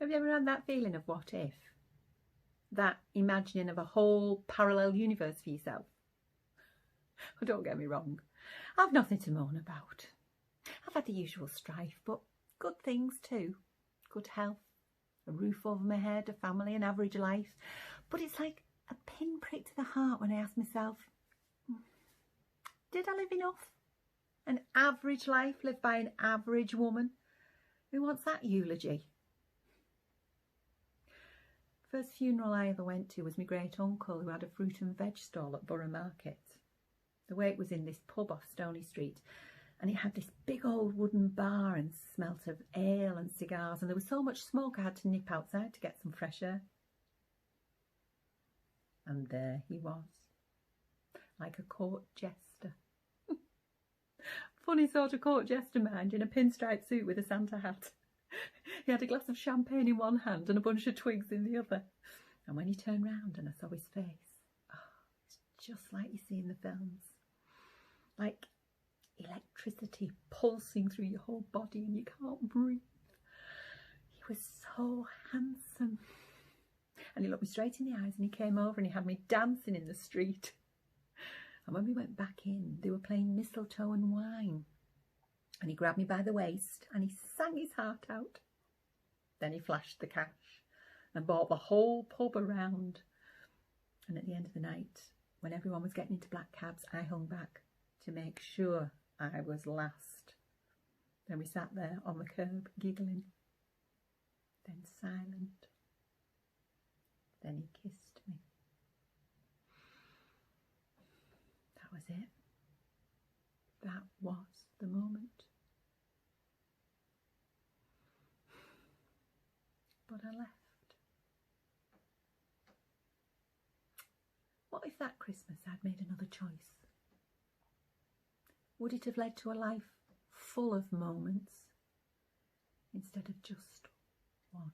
Have you ever had that feeling of what if? That imagining of a whole parallel universe for yourself? Well, don't get me wrong, I've nothing to moan about. I've had the usual strife, but good things too. Good health, a roof over my head, a family, an average life. But it's like a pinprick to the heart when I ask myself, did I live enough? An average life lived by an average woman? Who wants that eulogy? First funeral I ever went to was my great uncle, who had a fruit and veg stall at Borough Market. The wake was in this pub off Stony Street, and it had this big old wooden bar and smelt of ale and cigars, and there was so much smoke I had to nip outside to get some fresh air. And there he was, like a court jester. Funny sort of court jester, mind, in a pinstripe suit with a Santa hat. He had a glass of champagne in one hand and a bunch of twigs in the other. And when he turned round and I saw his face, it's just like you see in the films. Like electricity pulsing through your whole body and you can't breathe. He was so handsome. And he looked me straight in the eyes and he came over and he had me dancing in the street. And when we went back in, they were playing Mistletoe and Wine. And he grabbed me by the waist and he sang his heart out. Then he flashed the cash and bought the whole pub around. And at the end of the night, when everyone was getting into black cabs, I hung back to make sure I was last. Then we sat there on the curb, giggling, then silent. Then he kissed me. That was it. That was the moment. But I left. What if that Christmas I'd made another choice? Would it have led to a life full of moments instead of just one?